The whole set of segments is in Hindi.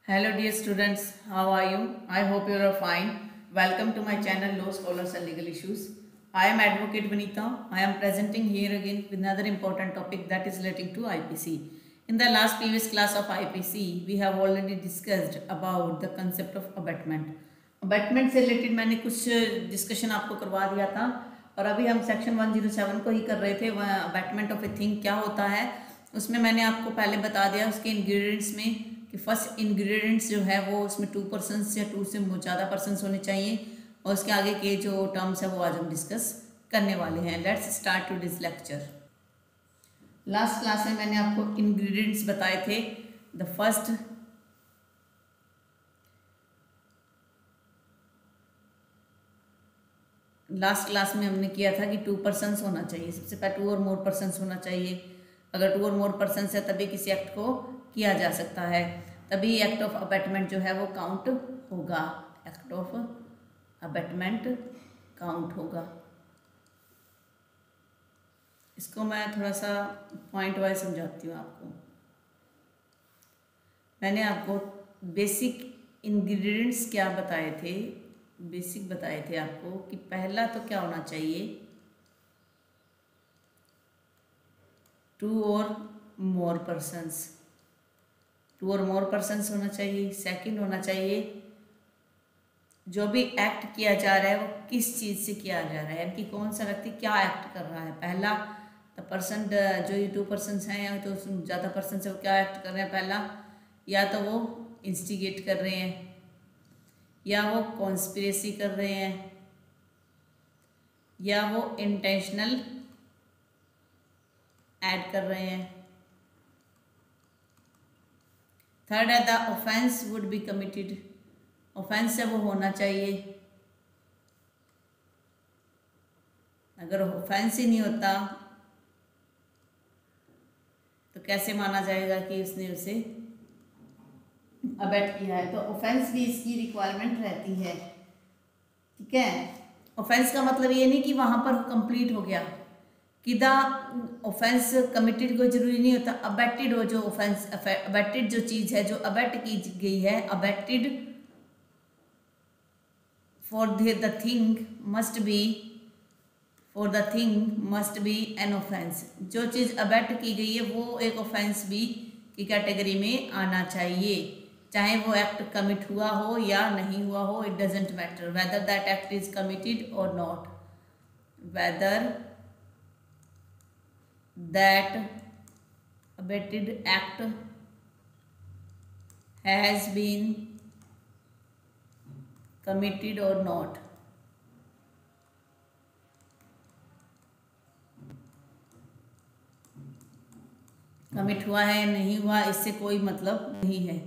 Hello dear students, how are you? I hope you are fine. Welcome to my channel Law Scholars and Legal Issues. I am Advocate Vanita. I am presenting here again with another important topic that is relating to IPC. In the last previous class of IPC, we have already discussed about the concept of abatement. Abatement से रिलेटेड मैंने कुछ डिस्कशन आपको करवा दिया था और अभी हम सेक्शन 107 को ही कर रहे थे। वह अबैटमेंट ऑफ ए थिंग क्या होता है उसमें मैंने आपको पहले बता दिया उसके इंग्रेडिएंट्स में कि फर्स्ट इंग्रेडिएंट्स जो है वो उसमें 2 पर्सन्स या 2 से ज़्यादा पर्सन्स होने चाहिए और उसके आगे के जो टर्म्स है वो आज हम डिस्कस करने वाले हैं। Let's start to this lecture. Last class में मैंने आपको इंग्रेडिएंट्स बताए थे। द फर्स्ट लास्ट क्लास में हमने किया था कि 2 पर्सन्स होना चाहिए। सबसे पहले 2 और मोर पर्सन्स होना चाहिए। अगर 2 और मोर पर्सन्स है तभी किसी एक्ट को किया जा सकता है, तभी एक्ट ऑफ अबैटमेंट जो है वो काउंट होगा। एक्ट ऑफ अबैटमेंट काउंट होगा। इसको मैं थोड़ा सा पॉइंट वाइज समझाती हूँ आपको। मैंने आपको बेसिक इंग्रेडिएंट्स क्या बताए थे, बेसिक बताए थे आपको कि पहला तो क्या होना चाहिए, 2 और मोर पर्सन्स, 2 और मोर पर्सन्स होना चाहिए। सेकंड होना चाहिए जो भी एक्ट किया जा रहा है वो किस चीज़ से किया जा रहा है, कि कौन सा व्यक्ति क्या एक्ट कर रहा है। पहला द पर्सन, जो ये 2 पर्सन्स हैं या तो ज़्यादा पर्सन से वो क्या एक्ट कर रहे हैं, पहला या तो वो इंस्टिगेट कर रहे हैं या वो कॉन्स्पिरेसी कर रहे हैं या वो इंटेंशनल ऐड कर रहे हैं। थर्ड है the offence would be committed, offence है वो होना चाहिए। अगर ऑफेंस ही नहीं होता तो कैसे माना जाएगा कि उसने उसे अबैट किया है। तो ऑफेंस भी इसकी रिक्वायरमेंट रहती है, ठीक है। ऑफेंस का मतलब ये नहीं कि वहां पर कंप्लीट हो गया कि द ऑफेंस कमिटेड को जरूरी नहीं होता। अबैटेड हो जो ऑफेंस, अबैटेड जो चीज़ है जो अबैट की गई है, abetted for the thing must be, for the thing must be an offence. जो चीज़ अबैट की गई है वो एक ऑफेंस भी की कैटेगरी में आना चाहिए, चाहे वो एक्ट कमिट हुआ हो या नहीं हुआ हो। It doesn't matter whether that act is committed or not, whether that abetted act has been committed or not। Commit हुआ है नहीं हुआ इससे कोई मतलब नहीं है।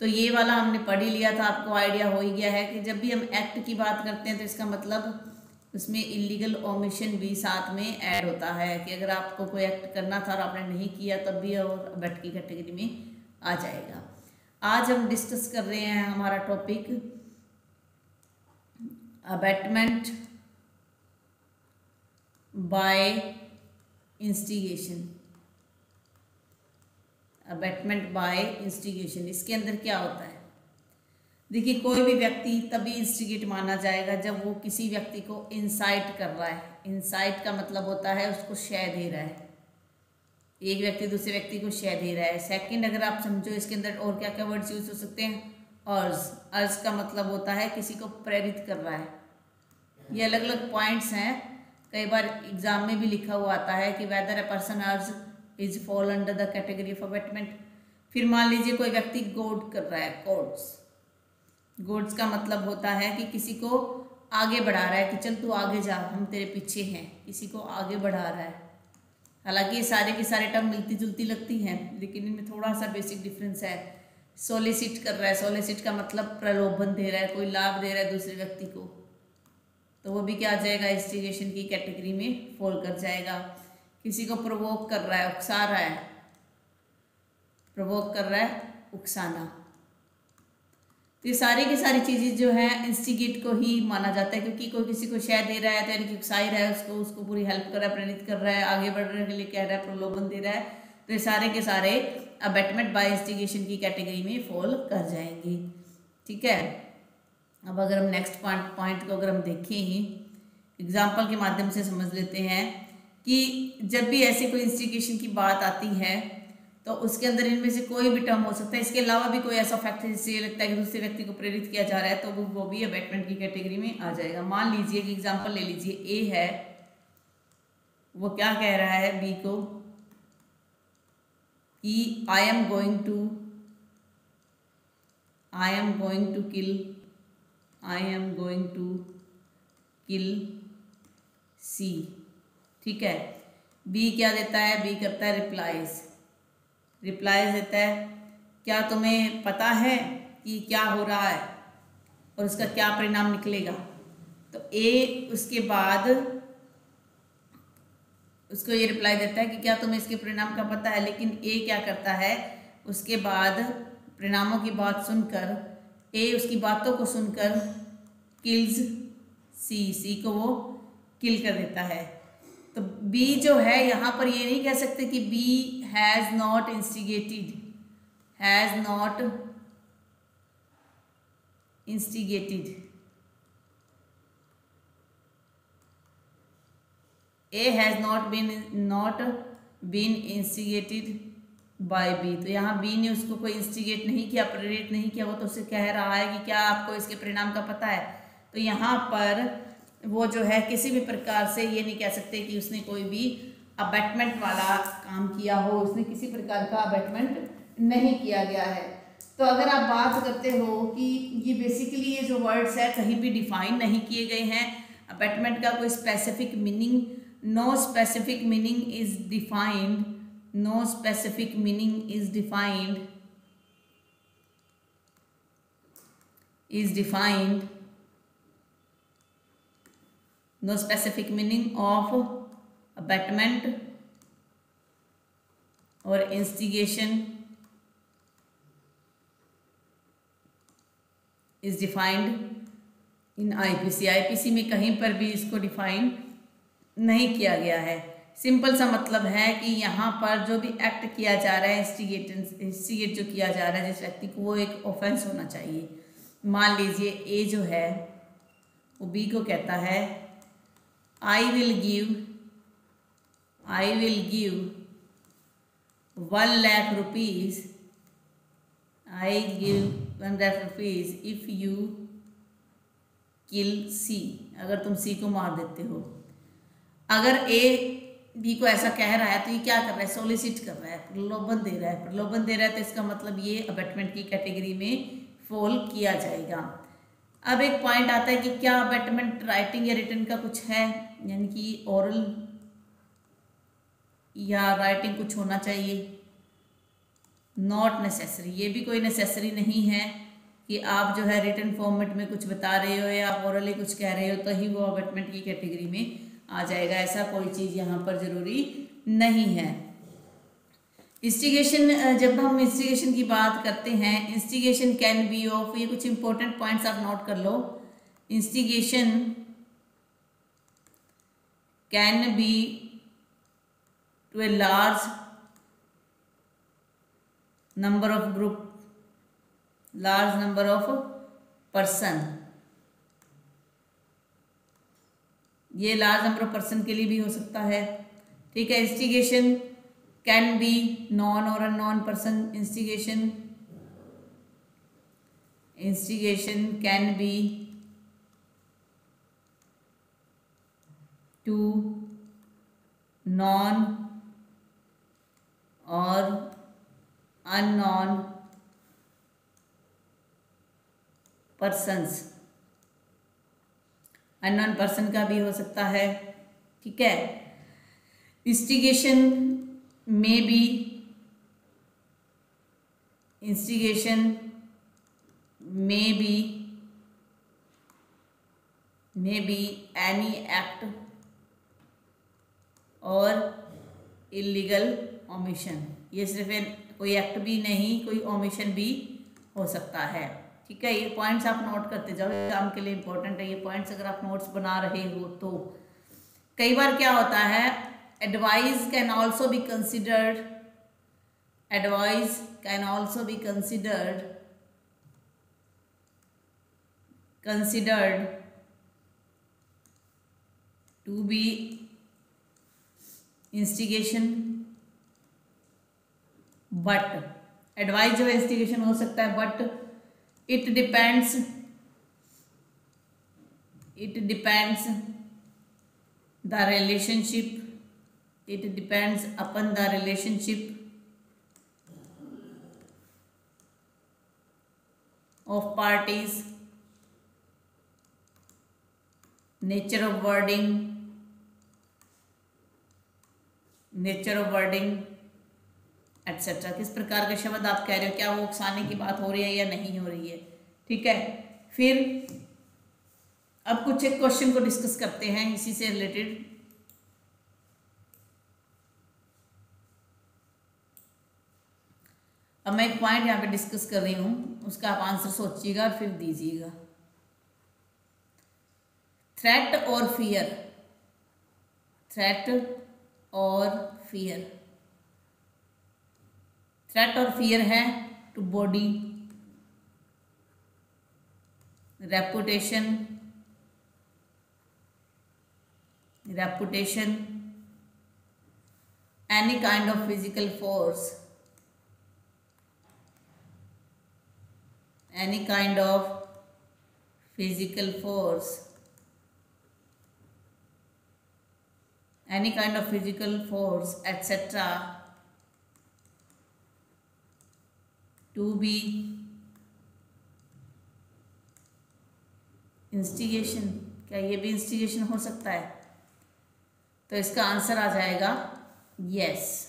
तो ये वाला हमने पढ़ ही लिया था, आपको आइडिया हो ही गया है कि जब भी हम एक्ट की बात करते हैं तो इसका मतलब उसमें इलीगल ओमिशन भी साथ में ऐड होता है कि अगर आपको कोई एक्ट करना था और आपने नहीं किया तब भी और अबैट की कैटेगरी में आ जाएगा। आज हम डिस्कस कर रहे हैं हमारा topic abatement by instigation. Abatement by instigation, इसके अंदर क्या होता है? देखिए, कोई भी व्यक्ति तभी इंस्टिगेट माना जाएगा जब वो किसी व्यक्ति को इंसाइट कर रहा है। इंसाइट का मतलब होता है उसको शय दे रहा है, एक व्यक्ति दूसरे व्यक्ति को शय दे रहा है। सेकंड, अगर आप समझो इसके अंदर और क्या क्या वर्ड्स यूज हो सकते हैं, अर्ज, अर्ज का मतलब होता है किसी को प्रेरित कर रहा है। ये अलग अलग पॉइंट्स हैं, कई बार एग्जाम में भी लिखा हुआ आता है कि वेदर ए पर्सन अर्ज is fall under the category of abatement. फिर मान लीजिए कोई व्यक्ति गोड कर रहा है, कोड्स, गोड्स का मतलब होता है कि किसी को आगे बढ़ा रहा है कि चल तू आगे जा, हम तेरे पीछे हैं, किसी को आगे बढ़ा रहा है। हालांकि ये सारे के सारे टर्म मिलती जुलती लगती हैं लेकिन इनमें थोड़ा सा बेसिक डिफरेंस है। सोलिसिट कर रहा है, सोलिसिट का मतलब प्रलोभन दे रहा है, कोई लाभ दे रहा है दूसरे व्यक्ति को, तो वो भी क्या आ जाएगा, इंस्टिगेशन की कैटेगरी में फॉल कर जाएगा। किसी को प्रोवोक कर रहा है, उकसा रहा है, प्रोवोक कर रहा है, उकसाना। तो ये सारी की सारी चीज़ें जो है इंस्टिगेट को ही माना जाता है, क्योंकि कोई किसी को शय दे रहा है तो यानी कि उकसा ही रहा है उसको, उसको पूरी हेल्प कर रहा है, प्रेरित कर रहा है, आगे बढ़ने के लिए कह रहा है, प्रलोभन दे रहा है। तो ये सारे के सारे अबेटमेंट बाय इंस्टिगेशन की कैटेगरी में फॉल कर जाएंगी। ठीक है, अब अगर हम नेक्स्ट पॉइंट को अगर हम देखें, एग्जाम्पल के माध्यम से समझ लेते हैं कि जब भी ऐसी कोई इंस्टिगेशन की बात आती है तो उसके अंदर इनमें से कोई भी टर्म हो सकता है, इसके अलावा भी कोई ऐसा फैक्टर जिससे ये लगता है कि दूसरे व्यक्ति को प्रेरित किया जा रहा है तो वो भी अबेटमेंट की कैटेगरी में आ जाएगा। मान लीजिए कि एग्जाम्पल ले लीजिए, ए है, वो क्या कह रहा है बी को कि I am going to kill C. ठीक है, बी क्या देता है, बी करता है रिप्लाइज देता है, क्या तुम्हें पता है कि क्या हो रहा है और उसका क्या परिणाम निकलेगा। तो ए उसके बाद उसको ये रिप्लाई देता है कि क्या तुम्हें इसके परिणाम का पता है, लेकिन ए क्या करता है, उसके बाद परिणामों की बात सुनकर ए उसकी बातों को सुनकर किल्स सी को वो किल कर देता है। तो बी जो है यहाँ पर ये नहीं कह सकते कि B has not instigated, A has not been instigated by B. तो यहाँ बी ने उसको कोई इंस्टिगेट नहीं किया, प्रेरित नहीं किया, वो तो उससे कह रहा है कि क्या आपको इसके परिणाम का पता है। तो यहाँ पर वो जो है किसी भी प्रकार से ये नहीं कह सकते कि उसने कोई भी अबेटमेंट वाला काम किया हो, उसने किसी प्रकार का अबेटमेंट नहीं किया गया है। तो अगर आप बात करते हो कि ये बेसिकली ये जो वर्ड्स है कहीं भी डिफाइन नहीं किए गए हैं, अबेटमेंट का कोई specific meaning, no specific meaning is defined, no specific meaning is defined no specific meaning of abatement or instigation is defined in IPC में कहीं पर भी इसको डिफाइन नहीं किया गया है। सिंपल सा मतलब है कि यहाँ पर जो भी एक्ट किया जा रहा है, इंस्टिगेट जो किया जा रहा है जिस व्यक्ति को, वो एक ऑफेंस होना चाहिए। मान लीजिए ए जो है वो बी को कहता है I will give 1 lakh rupees, I give 1 lakh rupees if you kill C, अगर तुम सी को मार देते हो। अगर ए बी को ऐसा कह रहा है तो ये क्या कर रहा है, सोलिसिट कर रहा है, प्रलोभन दे रहा है, तो इसका मतलब ये अबेटमेंट की कैटेगरी में फॉल किया जाएगा। अब एक पॉइंट आता है कि क्या अबेटमेंट राइटिंग या रिटन का कुछ है, यानी कि ओरल या राइटिंग कुछ होना चाहिए। नॉट नेसेसरी, ये भी कोई नेसेसरी नहीं है कि आप जो है रिटन फॉर्मेट में कुछ बता रहे हो या आप ओरली कुछ कह रहे हो तो ही वो अबेटमेंट की कैटेगरी में आ जाएगा, ऐसा कोई चीज़ यहाँ पर जरूरी नहीं है। इंस्टिगेशन, जब हम इंस्टिगेशन की बात करते हैं, इंस्टिगेशन कैन बी ऑफ, ये कुछ इंपॉर्टेंट पॉइंट्स आप नोट कर लो। Instigation can be to a large number of group, large number of person, ये लार्ज नंबर ऑफ पर्सन के लिए भी हो सकता है। ठीक है, instigation can be known or unknown person, instigation can be to known or unknown persons, unknown person का भी हो सकता है। ठीक है, instigation may be any act or illegal omission, ये सिर्फ कोई एक्ट भी नहीं, कोई ओमिशन भी हो सकता है। ठीक है, ये पॉइंट्स आप नोट करते जाओ, एग्जाम के लिए इंपॉर्टेंट है ये पॉइंट्स। अगर आप नोट्स बना रहे हो तो कई बार क्या होता है, advice can also be considered advice can also be considered to be instigation, but advice जो है इंस्टिगेशन हो सकता है, but it depends the relationship, it depends upon the relationship of parties, nature of wording etc. किस प्रकार के शब्द आप कह रहे हो, क्या वो उकसाने की बात हो रही है या नहीं हो रही है, ठीक है। फिर अब कुछ एक क्वेश्चन को डिस्कस करते हैं इसी से रिलेटेड। अब मैं एक पॉइंट यहाँ पे डिस्कस कर रही हूँ, उसका आप आंसर सोचिएगा और फिर दीजिएगा। थ्रेट और फियर, थ्रेट और फियर है to body, reputation, any kind of physical force, any kind of physical force etc. to be instigation। क्या ये भी इंस्टिगेशन हो सकता है? तो इसका आंसर आ जाएगा yes.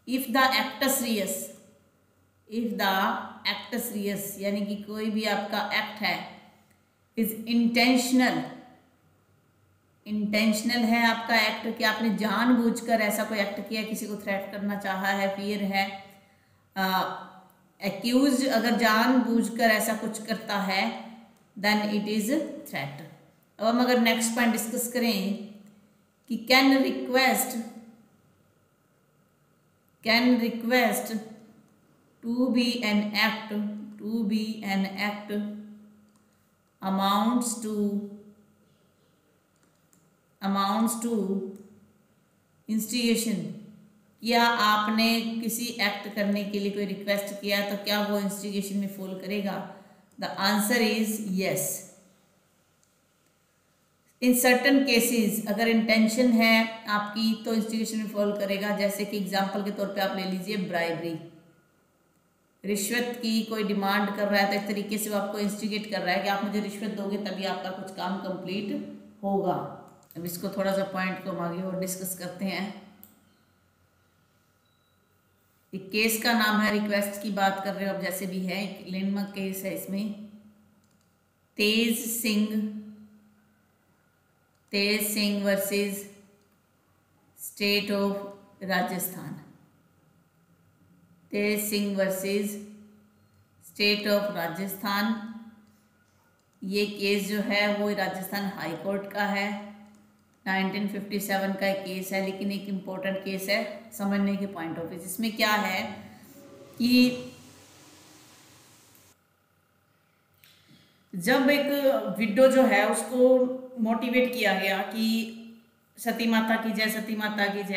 If the act serious, यानी कि कोई भी आपका एक्ट है इज इंटेंशनल है आपका एक्ट, कि आपने जानबूझकर ऐसा कोई एक्ट किया, किसी को थ्रेट करना चाहा है, फियर है, एक्यूज अगर जानबूझकर ऐसा कुछ करता है देन इट इज थ्रेट। अब हम अगर नेक्स्ट पॉइंट डिस्कस करें कि can request to be an act amounts to instigation। क्या आपने किसी एक्ट करने के लिए कोई रिक्वेस्ट किया तो क्या वो इंस्टिगेशन में फॉल करेगा? The answer is yes. In certain cases अगर इंटेंशन है आपकी तो इंस्टिगेशन में फॉल करेगा। जैसे कि एग्जांपल के तौर पे आप ले लीजिए ब्राइबरी, रिश्वत की कोई डिमांड कर रहा है तो इस तरीके से वो आपको इंस्टिगेट कर रहा है कि आप मुझे रिश्वत दोगे तभी आपका कुछ काम कंप्लीट होगा। अब इसको थोड़ा सा पॉइंट को हम आगे और डिस्कस करते हैं। एक केस का नाम है, रिक्वेस्ट की बात कर रहे हो अब जैसे भी है, एक लैंडमार्क केस है इसमें, Tej Singh versus state of Rajasthan. Tej Singh versus state of Rajasthan. ये केस जो है वो राजस्थान हाई कोर्ट का है, 1957 का एक केस है, लेकिन एक इम्पोर्टेंट केस है समझने के पॉइंट ऑफ व्यू। इसमें क्या है कि जब एक विडो जो है उसको मोटिवेट किया गया कि सती माता की जय,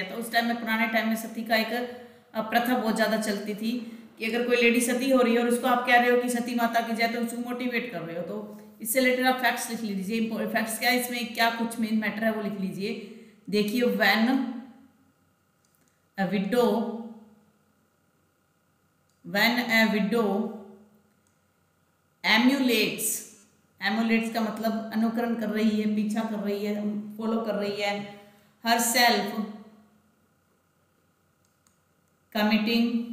तो उस टाइम में, पुराने टाइम में सती का एक प्रथा बहुत ज़्यादा चलती थी कि अगर कोई लेडी सती हो रही है और उसको आप कह रहे हो कि सती माता की जय, तो उसको मोटिवेट कर रहे हो। तो इससे रिलेटेड आप फैक्ट्स लिख लीजिए। फैक्ट्स क्या है इसमें, क्या कुछ मेन मैटर है वो लिख लीजिए। देखिए, व्हेन अ विडो एम्यूलेट्स का मतलब अनुकरण कर रही है, पीछा कर रही है, फॉलो कर रही है, हर सेल्फ कमिटिंग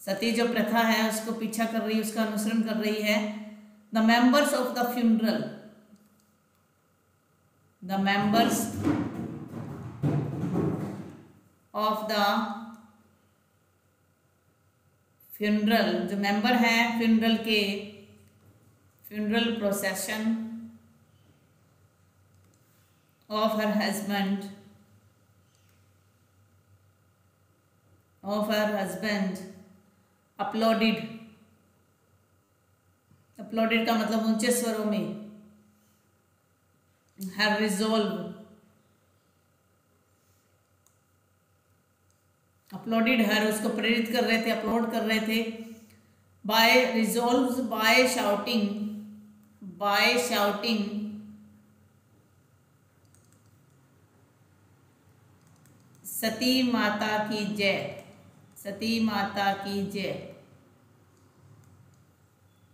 सती जो प्रथा है उसको पीछा कर रही है, उसका अनुसरण कर रही है। The members of the funeral जो मेंबर हैं फ्यूनरल के, funeral procession of her husband uploaded का मतलब ऊंचे स्वरों में, her resolve, अपलोडेड हर, उसको प्रेरित कर रहे थे, अपलोड कर रहे थे, बाय रिजॉल्व, बाय शाउटिंग सती माता की जय, सती माता की जय।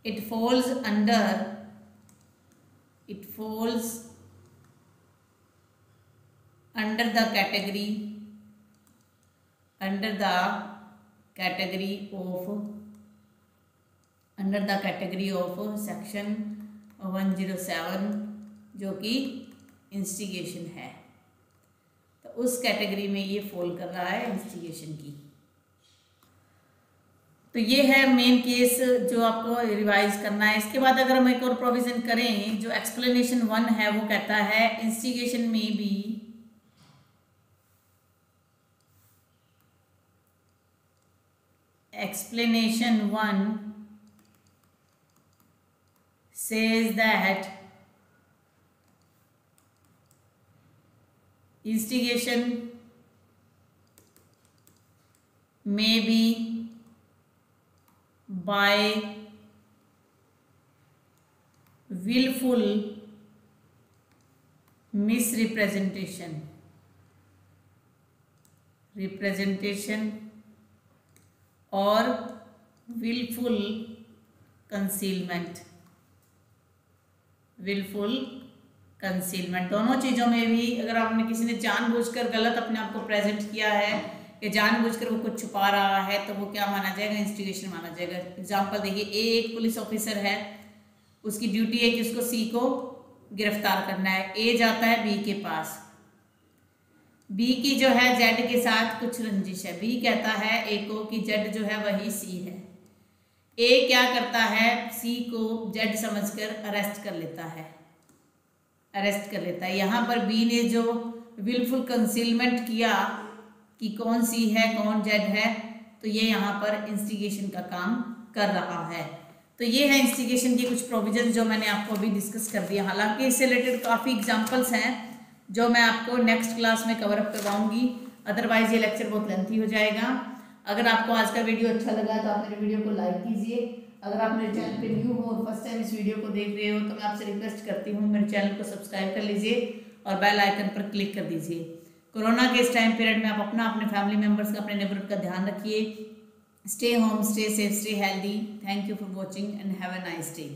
It falls under the category of section 107 जो कि इंस्टिगेशन है। तो उस कैटेगरी में ये फॉल कर रहा है इंस्टिगेशन की। तो ये है मेन केस जो आपको रिवाइज करना है। इसके बाद अगर हम एक और प्रोविजन करें, जो एक्सप्लेनेशन 1 है वो कहता है इंस्टिगेशन में भी explanation 1 says that instigation may be by willful misrepresentation और willful concealment, दोनों चीज़ों में भी अगर आपने किसी ने जानबूझकर गलत अपने आप को प्रेजेंट किया है या जानबूझकर वो कुछ छुपा रहा है तो वो क्या माना जाएगा, इंस्टिगेशन माना जाएगा। एग्जाम्पल देखिए, एक पुलिस ऑफिसर है, उसकी ड्यूटी है कि उसको सी को गिरफ्तार करना है। ए जाता है बी के पास, बी की जो है जेड के साथ कुछ रंजिश है। बी कहता है ए को कि जेड जो है वही सी है। ए क्या करता है, सी को जेड समझकर अरेस्ट कर लेता है। यहाँ पर बी ने जो विलफुल कंसीलमेंट किया कि कौन सी है कौन जेड है, तो ये यहाँ पर इंस्टिगेशन का काम कर रहा है। तो ये है इंस्टिगेशन की कुछ प्रोविजन जो मैंने आपको अभी डिस्कस कर दिया। हालांकि इससे रिलेटेड काफ़ी एग्जांपल्स हैं जो मैं आपको नेक्स्ट क्लास में कवर अप करवाऊंगी, अदरवाइज ये लेक्चर बहुत लेंथी हो जाएगा। अगर आपको आज का वीडियो अच्छा लगा तो आप मेरे वीडियो को लाइक कीजिए। अगर आप मेरे चैनल पे न्यू हो और फर्स्ट टाइम इस वीडियो को देख रहे हो तो मैं आपसे रिक्वेस्ट करती हूँ मेरे चैनल को सब्सक्राइब कर लीजिए और बेल आइकन पर क्लिक कर दीजिए। कोरोना के इस टाइम पीरियड में आप अपने फैमिली मेम्बर्स का, अपने नेबरहुड का ध्यान रखिए। Stay home, stay safe, stay healthy. Thank you for watching and have a nice day.